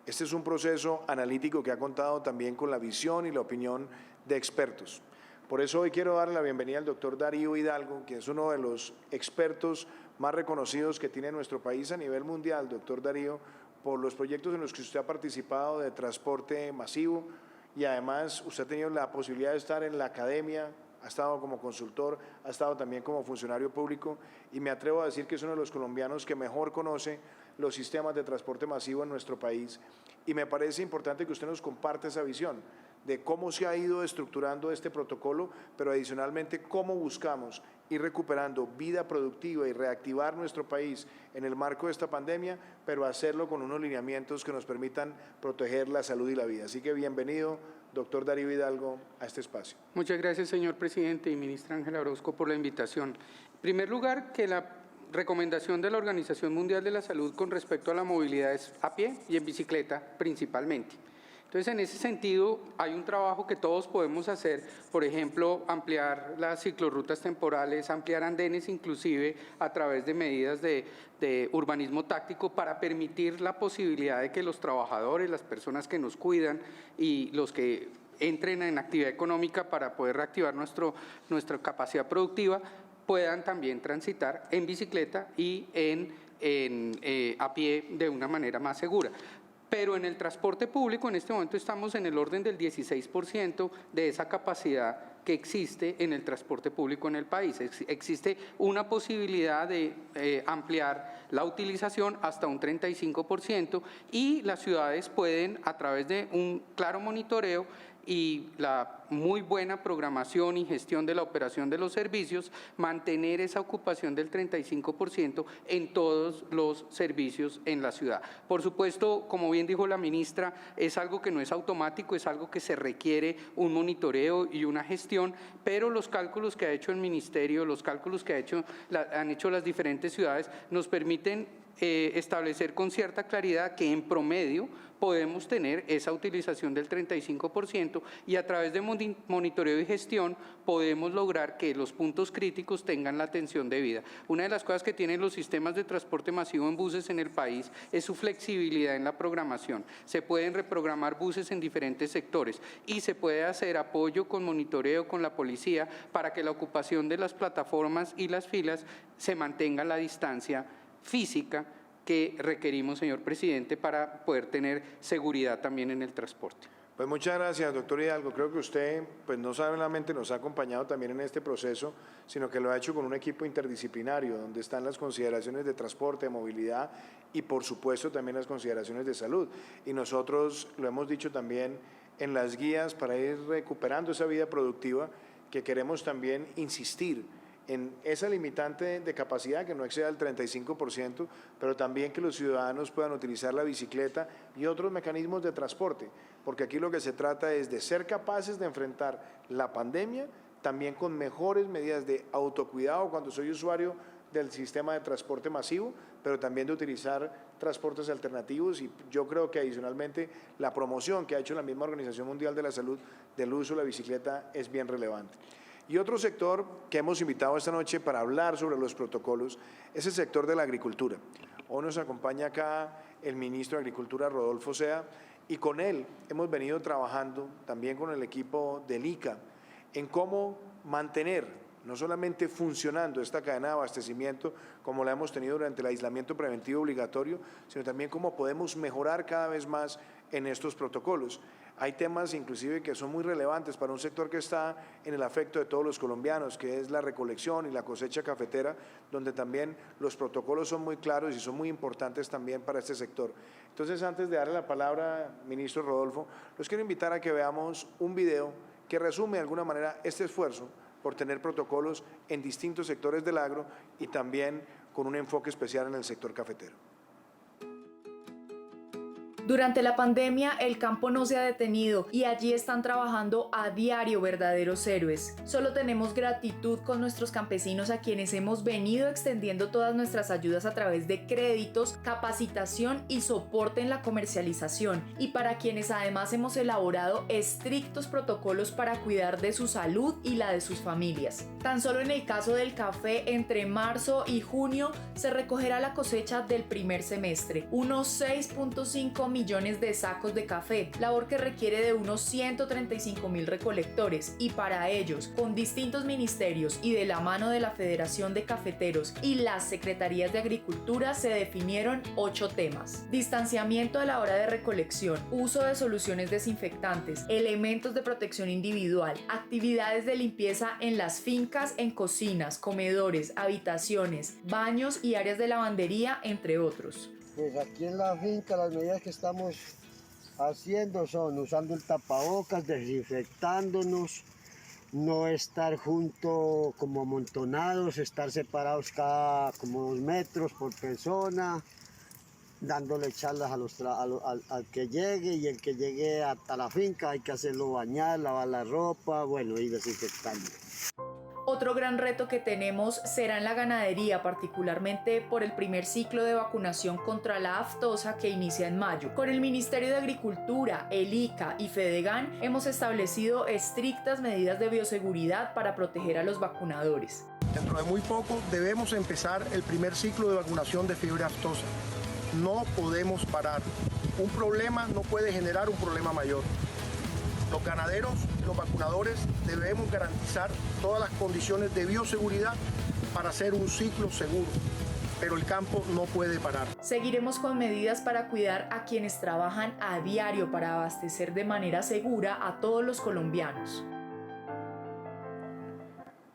Este es un proceso analítico que ha contado también con la visión y la opinión de expertos. Por eso hoy quiero darle la bienvenida al doctor Darío Hidalgo, que es uno de los expertos más reconocidos que tiene nuestro país a nivel mundial. Doctor Darío, por los proyectos en los que usted ha participado de transporte masivo y además usted ha tenido la posibilidad de estar en la academia, ha estado como consultor, ha estado también como funcionario público y me atrevo a decir que es uno de los colombianos que mejor conoce los sistemas de transporte masivo en nuestro país y me parece importante que usted nos comparte esa visión de cómo se ha ido estructurando este protocolo, pero adicionalmente cómo buscamos ir recuperando vida productiva y reactivar nuestro país en el marco de esta pandemia, pero hacerlo con unos lineamientos que nos permitan proteger la salud y la vida. Así que bienvenido, doctor Darío Hidalgo, a este espacio. Muchas gracias, señor presidente y ministra Ángela Orozco, por la invitación. En primer lugar, que la recomendación de la Organización Mundial de la Salud con respecto a la movilidad es a pie y en bicicleta principalmente. Entonces, en ese sentido, hay un trabajo que todos podemos hacer, por ejemplo, ampliar las ciclorrutas temporales, ampliar andenes inclusive a través de medidas de urbanismo táctico para permitir la posibilidad de que los trabajadores, las personas que nos cuidan y los que entren en actividad económica para poder reactivar nuestra capacidad productiva, puedan también transitar en bicicleta y a pie de una manera más segura. Pero en el transporte público en este momento estamos en el orden del 16% de esa capacidad que existe en el transporte público en el país. Existe una posibilidad de ampliar la utilización hasta un 35% y las ciudades pueden, a través de un claro monitoreo y la muy buena programación y gestión de la operación de los servicios, mantener esa ocupación del 35% en todos los servicios en la ciudad. Por supuesto, como bien dijo la ministra, es algo que no es automático, es algo que se requiere un monitoreo y una gestión, pero los cálculos que ha hecho el ministerio, los cálculos que han hecho las diferentes ciudades, nos permiten establecer con cierta claridad que en promedio podemos tener esa utilización del 35% y a través de monitoreo y gestión podemos lograr que los puntos críticos tengan la atención debida. Una de las cosas que tienen los sistemas de transporte masivo en buses en el país es su flexibilidad en la programación. Se pueden reprogramar buses en diferentes sectores y se puede hacer apoyo con monitoreo con la policía para que la ocupación de las plataformas y las filas se mantenga a la distancia física que requerimos, señor presidente, para poder tener seguridad también en el transporte. Pues muchas gracias, doctor Hidalgo. Creo que usted pues no solamente nos ha acompañado también en este proceso, sino que lo ha hecho con un equipo interdisciplinario, donde están las consideraciones de transporte, de movilidad y por supuesto también las consideraciones de salud. Y nosotros lo hemos dicho también en las guías para ir recuperando esa vida productiva, que queremos también insistir en esa limitante de capacidad que no exceda el 35%, pero también que los ciudadanos puedan utilizar la bicicleta y otros mecanismos de transporte, porque aquí lo que se trata es de ser capaces de enfrentar la pandemia, también con mejores medidas de autocuidado cuando soy usuario del sistema de transporte masivo, pero también de utilizar transportes alternativos, y yo creo que adicionalmente la promoción que ha hecho la misma Organización Mundial de la Salud del uso de la bicicleta es bien relevante. Y otro sector que hemos invitado esta noche para hablar sobre los protocolos es el sector de la agricultura. Hoy nos acompaña acá el ministro de Agricultura, Rodolfo Sea, y con él hemos venido trabajando también con el equipo del ICA en cómo mantener no solamente funcionando esta cadena de abastecimiento como la hemos tenido durante el aislamiento preventivo obligatorio, sino también cómo podemos mejorar cada vez más en estos protocolos. Hay temas inclusive que son muy relevantes para un sector que está en el afecto de todos los colombianos, que es la recolección y la cosecha cafetera, donde también los protocolos son muy claros y son muy importantes también para este sector. Entonces, antes de darle la palabra, ministro Rodolfo, los quiero invitar a que veamos un video que resume de alguna manera este esfuerzo por tener protocolos en distintos sectores del agro y también con un enfoque especial en el sector cafetero. Durante la pandemia, el campo no se ha detenido y allí están trabajando a diario verdaderos héroes. Solo tenemos gratitud con nuestros campesinos a quienes hemos venido extendiendo todas nuestras ayudas a través de créditos, capacitación y soporte en la comercialización, y para quienes además hemos elaborado estrictos protocolos para cuidar de su salud y la de sus familias. Tan solo en el caso del café, entre marzo y junio se recogerá la cosecha del primer semestre, unos 6.5 millones de sacos de café, labor que requiere de unos 135.000 recolectores, y para ellos, con distintos ministerios y de la mano de la Federación de Cafeteros y las Secretarías de Agricultura, se definieron 8 temas: distanciamiento a la hora de recolección, uso de soluciones desinfectantes, elementos de protección individual, actividades de limpieza en las fincas, en cocinas, comedores, habitaciones, baños y áreas de lavandería, entre otros. Pues aquí en la finca las medidas que estamos haciendo son usando el tapabocas, desinfectándonos, no estar juntos como amontonados, estar separados cada como 2 metros por persona, dándole charlas al que llegue, y el que llegue hasta la finca hay que hacerlo bañar, lavar la ropa, bueno, y desinfectando. Otro gran reto que tenemos será en la ganadería, particularmente por el primer ciclo de vacunación contra la aftosa que inicia en mayo. Con el Ministerio de Agricultura, el ICA y Fedegan hemos establecido estrictas medidas de bioseguridad para proteger a los vacunadores. Dentro de muy poco debemos empezar el primer ciclo de vacunación de fiebre aftosa. No podemos parar. Un problema no puede generar un problema mayor. Los ganaderos y los vacunadores debemos garantizar todas las condiciones de bioseguridad para hacer un ciclo seguro, pero el campo no puede parar. Seguiremos con medidas para cuidar a quienes trabajan a diario para abastecer de manera segura a todos los colombianos.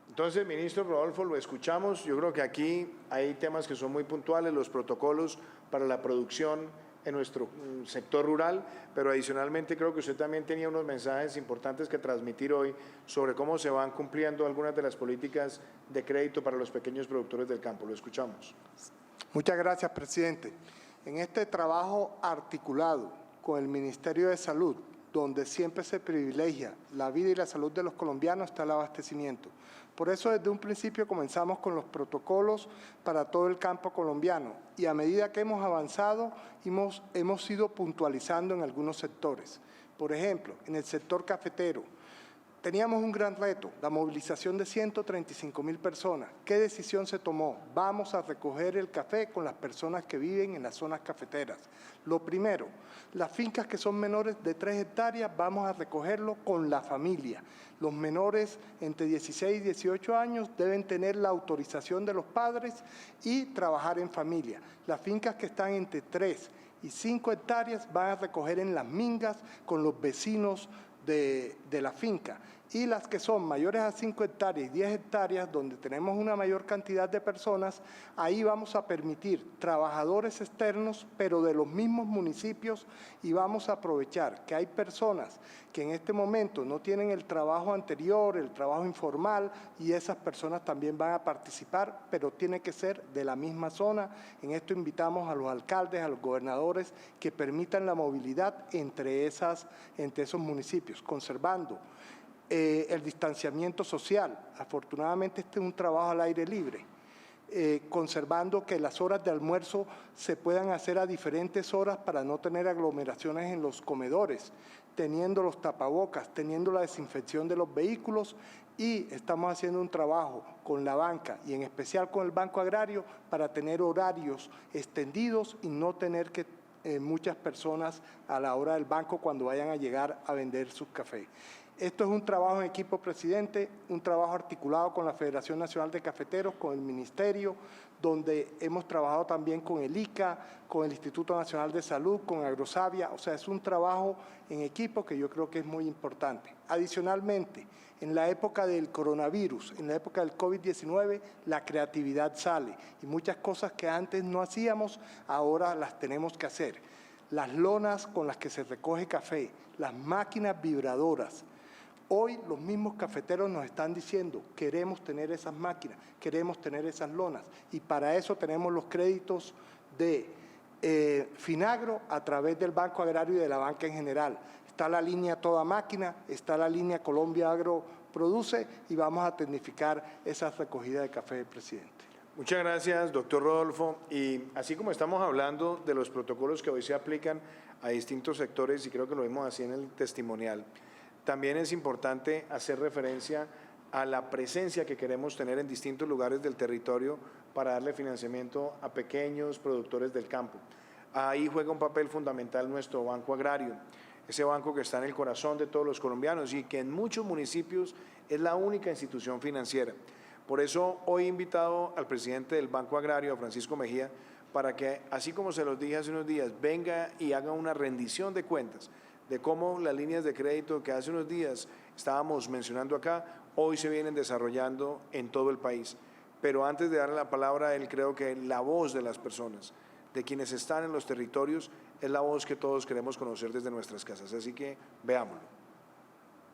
Entonces, ministro Rodolfo, lo escuchamos. Yo creo que aquí hay temas que son muy puntuales, los protocolos para la producción en nuestro sector rural, pero adicionalmente creo que usted también tenía unos mensajes importantes que transmitir hoy sobre cómo se van cumpliendo algunas de las políticas de crédito para los pequeños productores del campo. Lo escuchamos. Muchas gracias, presidente. En este trabajo articulado con el Ministerio de Salud, donde siempre se privilegia la vida y la salud de los colombianos, está el abastecimiento. Por eso desde un principio comenzamos con los protocolos para todo el campo colombiano, y a medida que hemos avanzado hemos ido puntualizando en algunos sectores. Por ejemplo, en el sector cafetero teníamos un gran reto, la movilización de 135.000 personas. ¿Qué decisión se tomó? Vamos a recoger el café con las personas que viven en las zonas cafeteras. Lo primero, las fincas que son menores de 3 hectáreas, vamos a recogerlo con la familia. Los menores entre 16 y 18 años deben tener la autorización de los padres y trabajar en familia. Las fincas que están entre 3 y 5 hectáreas van a recoger en las mingas con los vecinos de la finca. Y las que son mayores a 5 hectáreas y 10 hectáreas, donde tenemos una mayor cantidad de personas, ahí vamos a permitir trabajadores externos, pero de los mismos municipios, y vamos a aprovechar que hay personas que en este momento no tienen el trabajo anterior, el trabajo informal, y esas personas también van a participar, pero tiene que ser de la misma zona. En esto invitamos a los alcaldes, a los gobernadores, que permitan la movilidad entre esos municipios, conservando el distanciamiento social. Afortunadamente este es un trabajo al aire libre, conservando que las horas de almuerzo se puedan hacer a diferentes horas para no tener aglomeraciones en los comedores, teniendo los tapabocas, teniendo la desinfección de los vehículos, y estamos haciendo un trabajo con la banca y en especial con el Banco Agrario para tener horarios extendidos y no tener que muchas personas a la hora del banco cuando vayan a llegar a vender sus cafés. Esto es un trabajo en equipo, presidente, un trabajo articulado con la Federación Nacional de Cafeteros, con el Ministerio, donde hemos trabajado también con el ICA, con el Instituto Nacional de Salud, con Agrosavia. O sea, es un trabajo en equipo que yo creo que es muy importante. Adicionalmente, en la época del coronavirus, en la época del COVID-19, la creatividad sale y muchas cosas que antes no hacíamos, ahora las tenemos que hacer. Las lonas con las que se recoge café, las máquinas vibradoras. Hoy los mismos cafeteros nos están diciendo, queremos tener esas máquinas, queremos tener esas lonas, y para eso tenemos los créditos de Finagro a través del Banco Agrario y de la banca en general. Está la línea Toda Máquina, está la línea Colombia Agro Produce, y vamos a tecnificar esa recogida de café, presidente. Muchas gracias, doctor Rodolfo. Y así como estamos hablando de los protocolos que hoy se aplican a distintos sectores, y creo que lo vimos así en el testimonial, también es importante hacer referencia a la presencia que queremos tener en distintos lugares del territorio para darle financiamiento a pequeños productores del campo. Ahí juega un papel fundamental nuestro Banco Agrario, ese banco que está en el corazón de todos los colombianos y que en muchos municipios es la única institución financiera. Por eso hoy he invitado al presidente del Banco Agrario, a Francisco Mejía, para que, así como se los dije hace unos días, venga y haga una rendición de cuentas de cómo las líneas de crédito que hace unos días estábamos mencionando acá, hoy se vienen desarrollando en todo el país. Pero antes de darle la palabra a él, creo que la voz de las personas, de quienes están en los territorios, es la voz que todos queremos conocer desde nuestras casas. Así que veámoslo.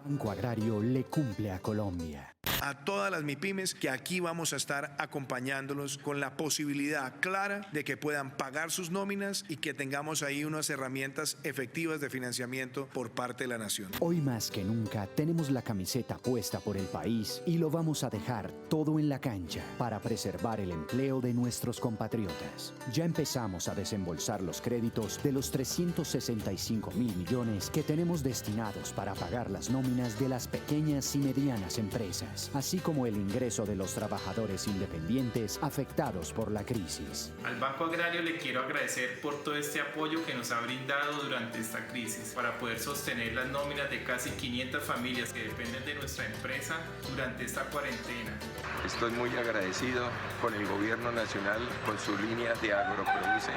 Banco Agrario le cumple a Colombia. A todas las MIPYMES que aquí vamos a estar acompañándolos con la posibilidad clara de que puedan pagar sus nóminas y que tengamos ahí unas herramientas efectivas de financiamiento por parte de la nación. Hoy más que nunca tenemos la camiseta puesta por el país y lo vamos a dejar todo en la cancha para preservar el empleo de nuestros compatriotas. Ya empezamos a desembolsar los créditos de los 365.000 millones que tenemos destinados para pagar las nóminas de las pequeñas y medianas empresas, así como el ingreso de los trabajadores independientes afectados por la crisis. Al Banco Agrario le quiero agradecer por todo este apoyo que nos ha brindado durante esta crisis para poder sostener las nóminas de casi 500 familias que dependen de nuestra empresa durante esta cuarentena. Estoy muy agradecido con el Gobierno Nacional, con su línea de Agroproduce,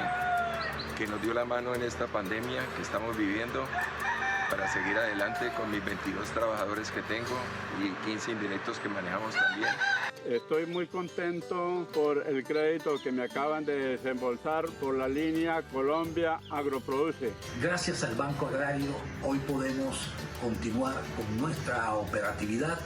que nos dio la mano en esta pandemia que estamos viviendo, para seguir adelante con mis 22 trabajadores que tengo y 15 indirectos que manejamos también. Estoy muy contento por el crédito que me acaban de desembolsar por la línea Colombia Agroproduce. Gracias al Banco Agrario, hoy podemos continuar con nuestra operatividad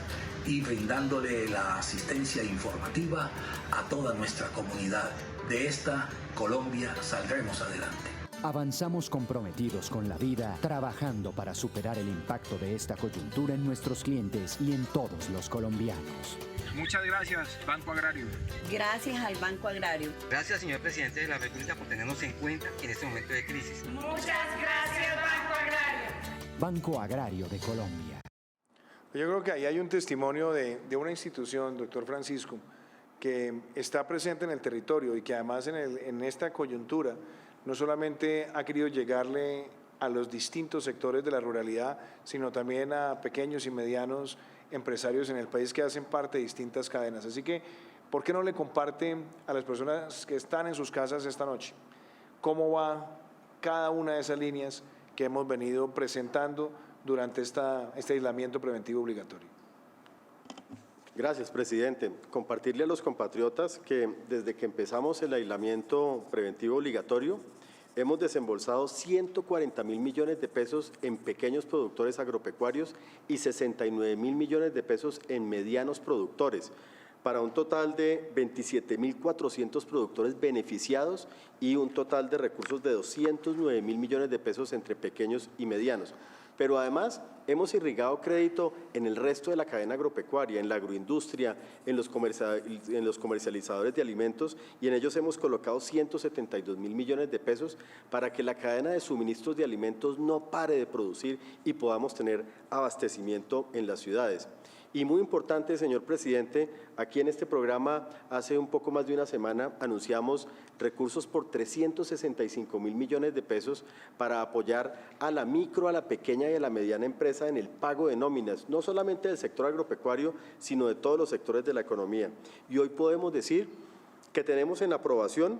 y brindándole la asistencia informativa a toda nuestra comunidad. De esta Colombia saldremos adelante. Avanzamos comprometidos con la vida, trabajando para superar el impacto de esta coyuntura en nuestros clientes y en todos los colombianos. Muchas gracias, Banco Agrario. Gracias al Banco Agrario. Gracias, señor presidente de la República, por tenernos en cuenta en este momento de crisis. Muchas gracias, Banco Agrario. Banco Agrario de Colombia. Yo creo que ahí hay un testimonio de una institución, doctor Francisco, que está presente en el territorio y que además en esta coyuntura no solamente ha querido llegarle a los distintos sectores de la ruralidad, sino también a pequeños y medianos empresarios en el país que hacen parte de distintas cadenas. Así que, ¿por qué no le comparten a las personas que están en sus casas esta noche cómo va cada una de esas líneas que hemos venido presentando durante este aislamiento preventivo obligatorio? Gracias, presidente. Compartirle a los compatriotas que desde que empezamos el aislamiento preventivo obligatorio, hemos desembolsado 140.000 millones de pesos en pequeños productores agropecuarios y 69.000 millones de pesos en medianos productores, para un total de 27.400 productores beneficiados y un total de recursos de 209.000 millones de pesos entre pequeños y medianos. Pero además hemos irrigado crédito en el resto de la cadena agropecuaria, en la agroindustria, en los comercializadores de alimentos, y en ellos hemos colocado 172.000 millones de pesos para que la cadena de suministros de alimentos no pare de producir y podamos tener abastecimiento en las ciudades. Y muy importante, señor presidente, aquí en este programa hace un poco más de una semana anunciamos recursos por 365.000 millones de pesos para apoyar a la micro, a la pequeña y a la mediana empresa en el pago de nóminas, no solamente del sector agropecuario, sino de todos los sectores de la economía. Y hoy podemos decir que tenemos en aprobación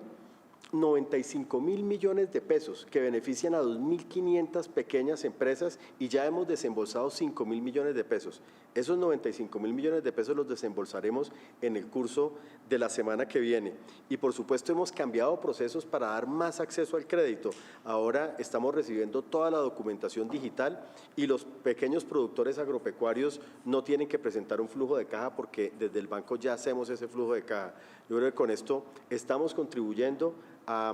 95.000 millones de pesos que benefician a 2.500 pequeñas empresas y ya hemos desembolsado 5.000 millones de pesos. Esos 95.000 millones de pesos los desembolsaremos en el curso de la semana que viene. Y por supuesto hemos cambiado procesos para dar más acceso al crédito. Ahora estamos recibiendo toda la documentación digital y los pequeños productores agropecuarios no tienen que presentar un flujo de caja porque desde el banco ya hacemos ese flujo de caja. Yo creo que con esto estamos contribuyendo a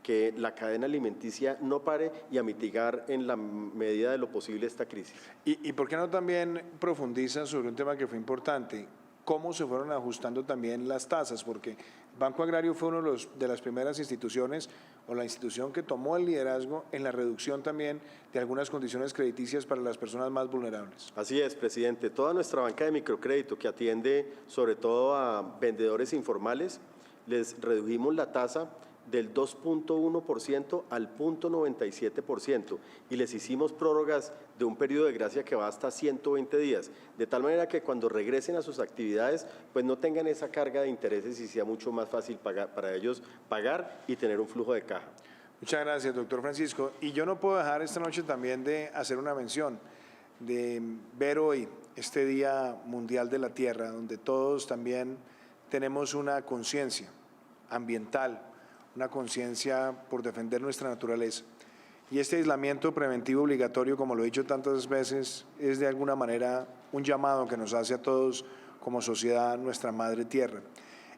que la cadena alimenticia no pare y a mitigar en la medida de lo posible esta crisis. ¿Y por qué no también profundizan sobre un tema que fue importante? ¿Cómo se fueron ajustando también las tasas? Porque Banco Agrario fue una de las primeras instituciones o la institución que tomó el liderazgo en la reducción también de algunas condiciones crediticias para las personas más vulnerables. Así es, presidente. Toda nuestra banca de microcrédito que atiende sobre todo a vendedores informales, les redujimos la tasa del 2.1% al 0.97% y les hicimos prórrogas de un periodo de gracia que va hasta 120 días, de tal manera que cuando regresen a sus actividades pues no tengan esa carga de intereses y sea mucho más fácil para ellos pagar y tener un flujo de caja. Muchas gracias, doctor Francisco. Y yo no puedo dejar esta noche también de hacer una mención, de ver hoy este Día Mundial de la Tierra, donde todos también tenemos una conciencia ambiental, una conciencia por defender nuestra naturaleza. Y este aislamiento preventivo obligatorio, como lo he dicho tantas veces, es de alguna manera un llamado que nos hace a todos como sociedad, nuestra madre tierra,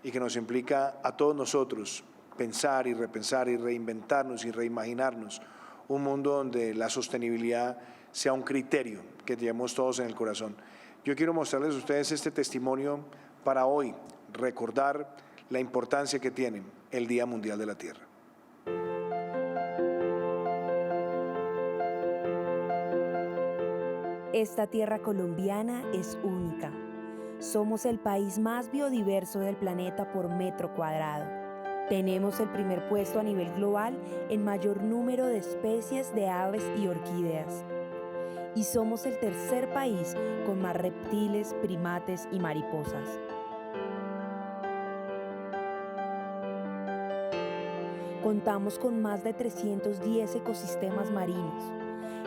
y que nos implica a todos nosotros pensar y repensar y reinventarnos y reimaginarnos un mundo donde la sostenibilidad sea un criterio que llevemos todos en el corazón. Yo quiero mostrarles a ustedes este testimonio para hoy, recordar la importancia que tiene el Día Mundial de la Tierra. Esta tierra colombiana es única. Somos el país más biodiverso del planeta por metro cuadrado. Tenemos el primer puesto a nivel global en mayor número de especies de aves y orquídeas. Y somos el tercer país con más reptiles, primates y mariposas. Contamos con más de 310 ecosistemas marinos.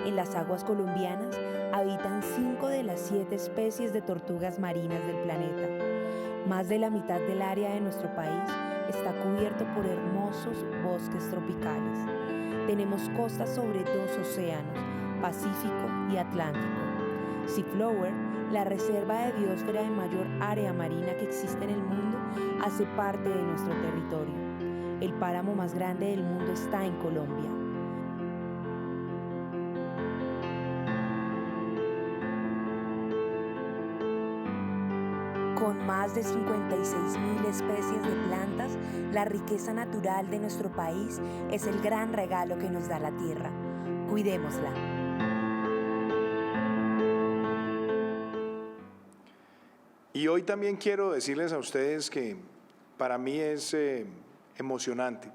En las aguas colombianas habitan 5 de las 7 especies de tortugas marinas del planeta. Más de la mitad del área de nuestro país está cubierto por hermosos bosques tropicales. Tenemos costas sobre 2 océanos, Pacífico y Atlántico. Seaflower, la reserva de biosfera de mayor área marina que existe en el mundo, hace parte de nuestro territorio. El páramo más grande del mundo está en Colombia. Con más de 56.000 especies de plantas, la riqueza natural de nuestro país es el gran regalo que nos da la tierra. Cuidémosla. Y hoy también quiero decirles a ustedes que para mí es emocionante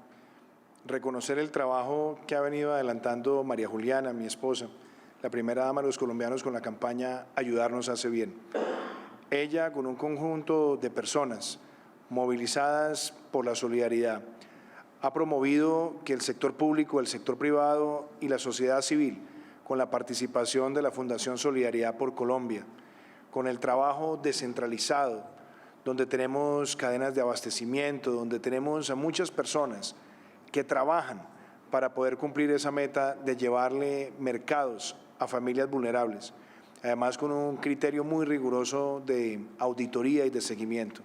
reconocer el trabajo que ha venido adelantando María Juliana, mi esposa, la primera dama de los colombianos con la campaña Ayudarnos hace bien. Ella, con un conjunto de personas movilizadas por la solidaridad, ha promovido que el sector público, el sector privado y la sociedad civil, con la participación de la Fundación Solidaridad por Colombia, con el trabajo descentralizado, donde tenemos cadenas de abastecimiento, donde tenemos a muchas personas que trabajan para poder cumplir esa meta de llevarle mercados a familias vulnerables, además con un criterio muy riguroso de auditoría y de seguimiento.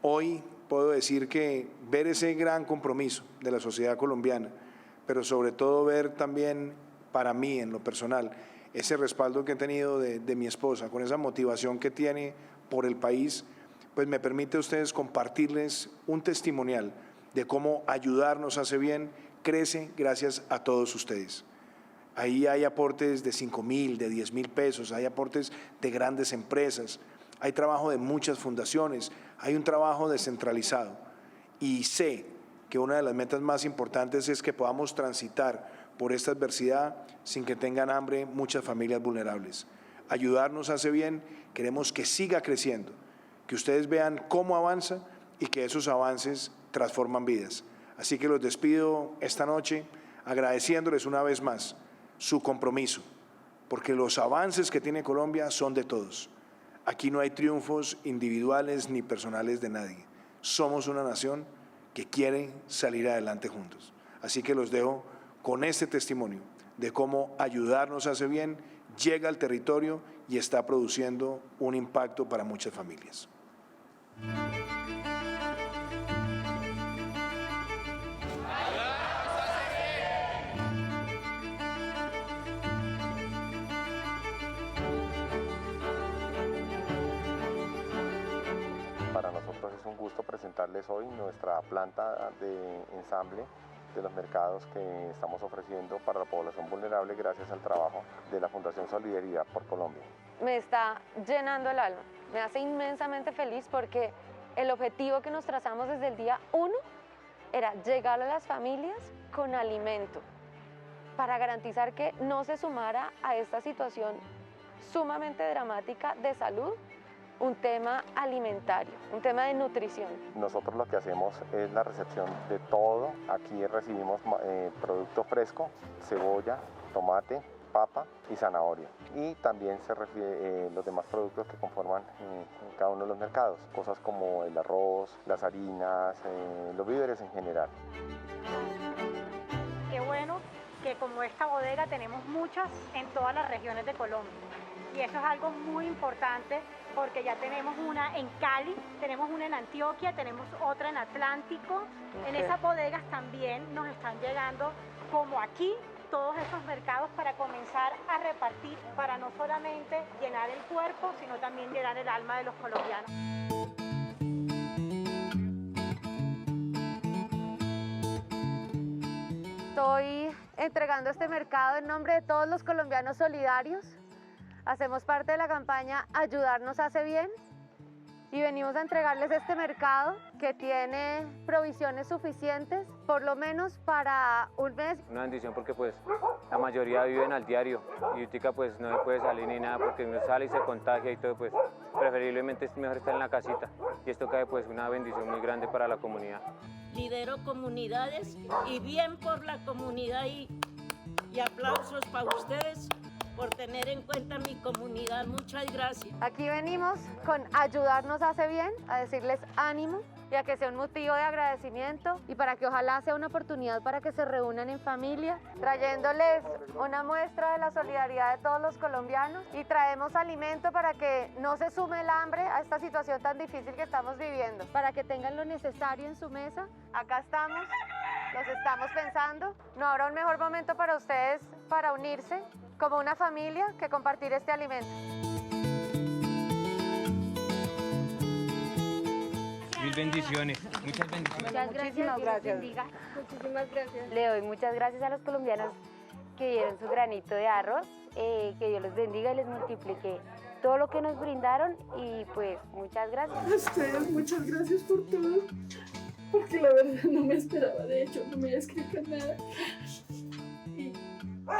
Hoy puedo decir que ver ese gran compromiso de la sociedad colombiana, pero sobre todo ver también para mí en lo personal ese respaldo que he tenido de mi esposa, con esa motivación que tiene por el país, pues me permite a ustedes compartirles un testimonial de cómo ayudarnos hace bien, crece gracias a todos ustedes. Ahí hay aportes de 5.000, de 10.000 pesos, hay aportes de grandes empresas, hay trabajo de muchas fundaciones, hay un trabajo descentralizado. Y sé que una de las metas más importantes es que podamos transitar por esta adversidad sin que tengan hambre muchas familias vulnerables. Ayudarnos hace bien, queremos que siga creciendo, que ustedes vean cómo avanza y que esos avances transforman vidas. Así que los despido esta noche agradeciéndoles una vez más su compromiso, porque los avances que tiene Colombia son de todos. Aquí no hay triunfos individuales ni personales de nadie. Somos una nación que quiere salir adelante juntos. Así que los dejo con este testimonio de cómo ayudarnos hace bien, llega al territorio y está produciendo un impacto para muchas familias. Para nosotros es un gusto presentarles hoy nuestra planta de ensamble de los mercados que estamos ofreciendo para la población vulnerable gracias al trabajo de la Fundación Solidaridad por Colombia. Me está llenando el alma, me hace inmensamente feliz porque el objetivo que nos trazamos desde el día 1 era llegar a las familias con alimento para garantizar que no se sumara a esta situación sumamente dramática de salud un tema alimentario, un tema de nutrición. Nosotros lo que hacemos es la recepción de todo. Aquí recibimos producto fresco, cebolla, tomate, papa y zanahoria. Y también se refiere los demás productos que conforman cada uno de los mercados, cosas como el arroz, las harinas, los víveres en general. Qué bueno que como esta bodega tenemos muchas en todas las regiones de Colombia. Y eso es algo muy importante porque ya tenemos una en Cali, tenemos una en Antioquia, tenemos otra en Atlántico. En esas bodegas también nos están llegando, como aquí, todos esos mercados para comenzar a repartir, para no solamente llenar el cuerpo, sino también llenar el alma de los colombianos. Estoy entregando este mercado en nombre de todos los colombianos solidarios. Hacemos parte de la campaña Ayudarnos hace bien y venimos a entregarles este mercado que tiene provisiones suficientes, por lo menos para un mes. Una bendición porque pues la mayoría viven al diario y ahorita pues no se puede salir ni nada porque uno sale y se contagia y todo, pues preferiblemente es mejor estar en la casita y esto cae pues una bendición muy grande para la comunidad. Lidero comunidades y bien por la comunidad y aplausos para ustedes por tener en cuenta mi comunidad. Muchas gracias. Aquí venimos con Ayudarnos hace bien, a decirles ánimo y a que sea un motivo de agradecimiento y para que ojalá sea una oportunidad para que se reúnan en familia, trayéndoles una muestra de la solidaridad de todos los colombianos y traemos alimento para que no se sume el hambre a esta situación tan difícil que estamos viviendo, para que tengan lo necesario en su mesa. Acá estamos, los estamos pensando. No habrá un mejor momento para ustedes para unirse como una familia que compartir este alimento. Mil bendiciones, muchas bendiciones. Muchas gracias, Muchísimas gracias. Le doy muchas gracias a los colombianos que dieron su granito de arroz, que Dios los bendiga y les multiplique todo lo que nos brindaron y pues muchas gracias. A ustedes, muchas gracias por todo, porque la verdad no me esperaba, de hecho no me había escrito nada.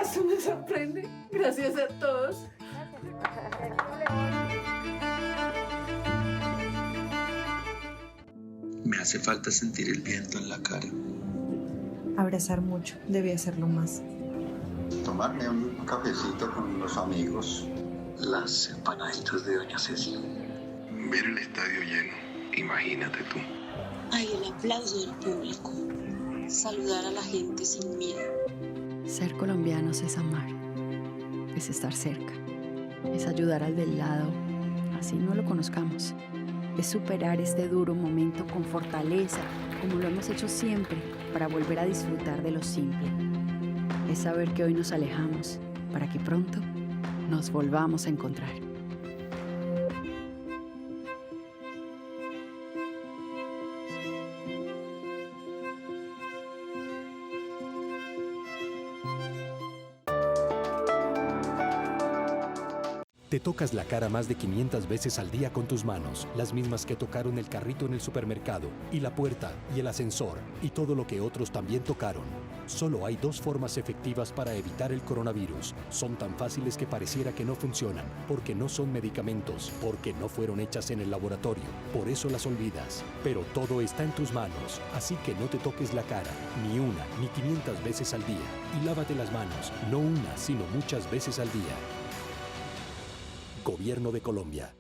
Eso me sorprende. Gracias a todos. Me hace falta sentir el viento en la cara. Abrazar mucho, debí hacerlo más. Tomarme un cafecito con los amigos. las empanaditas de Doña Ceci. Ver el estadio lleno, imagínate tú. Ay, el aplauso del público. Saludar a la gente sin miedo. Ser colombianos es amar, es estar cerca, es ayudar al del lado, así no lo conozcamos. Es superar este duro momento con fortaleza, como lo hemos hecho siempre, para volver a disfrutar de lo simple. Es saber que hoy nos alejamos, para que pronto nos volvamos a encontrar. Te tocas la cara más de 500 veces al día con tus manos, las mismas que tocaron el carrito en el supermercado, y la puerta, y el ascensor, y todo lo que otros también tocaron. Solo hay dos formas efectivas para evitar el coronavirus. Son tan fáciles que pareciera que no funcionan, porque no son medicamentos, porque no fueron hechas en el laboratorio. Por eso las olvidas. Pero todo está en tus manos, así que no te toques la cara, ni una, ni 500 veces al día. Y lávate las manos, no una, sino muchas veces al día. Gobierno de Colombia.